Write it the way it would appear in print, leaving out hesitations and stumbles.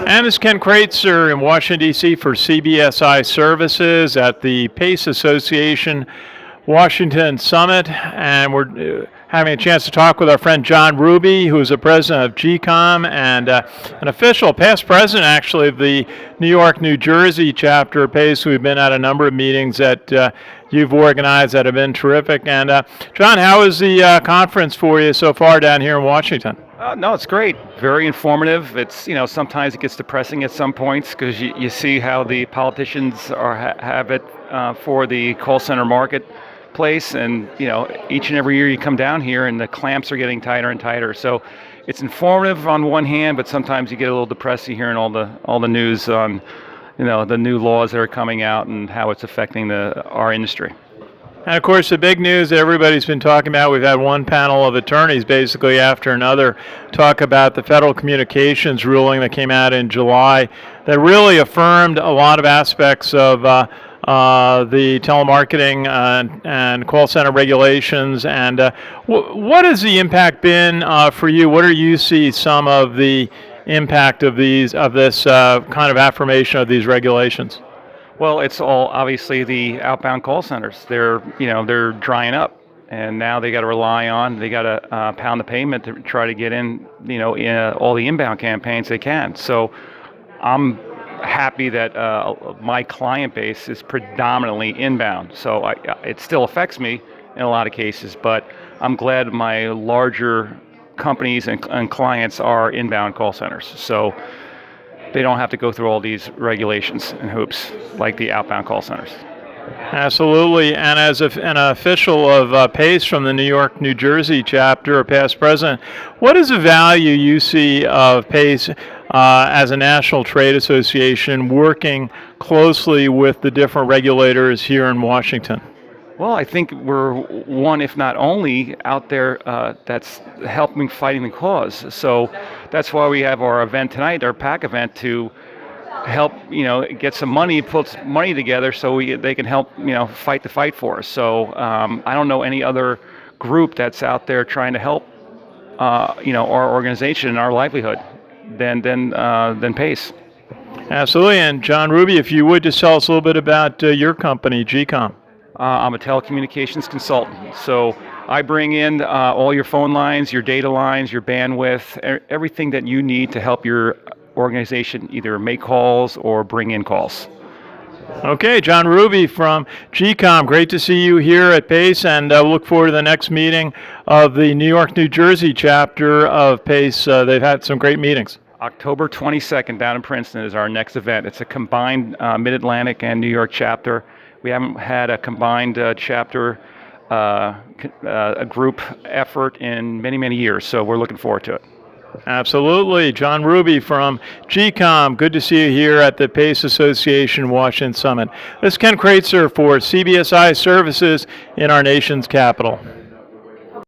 And this is Ken Kraetzer in Washington, D.C. for CBSI Services at the PACE Association Washington Summit. And we're having a chance to talk with our friend John Ruby, who is the president of GCOM and an official, past president actually, of the New York, New Jersey chapter of PACE. We've been at a number of meetings that you've organized that have been terrific. And John, how is the conference for you so far down here in Washington? No, it's great. Very informative. It's, sometimes it gets depressing at some points because you see how the politicians have it for the call center marketplace. And, each and every year you come down here and the clamps are getting tighter and tighter. So it's informative on one hand, but sometimes you get a little depressing hearing all the news on, the new laws that are coming out and how it's affecting our industry. And of course, the big news that everybody's been talking about, we've had one panel of attorneys basically after another talk about the federal communications ruling that came out in July that really affirmed a lot of aspects of the telemarketing and call center regulations. And what has the impact been for you? What do you see some of the impact of this kind of affirmation of these regulations? Well, it's all obviously the outbound call centers. They're drying up, and now they got to they got to pound the pavement to try to get in, in all the inbound campaigns they can. So I'm happy that my client base is predominantly inbound. So it still affects me in a lot of cases, but I'm glad my larger companies and clients are inbound call centers. So they don't have to go through all these regulations and hoops like the outbound call centers. Absolutely. And as an official of PACE from the New York, New Jersey chapter, or past president, what is the value you see of PACE as a national trade association working closely with the different regulators here in Washington? Well, I think we're one, if not only, out there that's helping fighting the cause. So that's why we have our event tonight, our PAC event, to help, get some money, put money together so they can help, fight the fight for us. So I don't know any other group that's out there trying to help, our organization and our livelihood than PACE. Absolutely. And John Ruby, if you would just tell us a little bit about your company, GCOM. I'm a telecommunications consultant, so I bring in all your phone lines, your data lines, your bandwidth, everything that you need to help your organization either make calls or bring in calls. Okay, John Ruby from GCOM, great to see you here at PACE, and look forward to the next meeting of the New York, New Jersey chapter of PACE. They've had some great meetings. October 22nd down in Princeton is our next event. It's a combined Mid-Atlantic and New York chapter. We haven't had a combined chapter, a group effort in many, many years, so we're looking forward to it. Absolutely. John Ruby from GCOM, good to see you here at the PACE Association Washington Summit. This is Ken Kraetzer for CBSI Services in our nation's capital.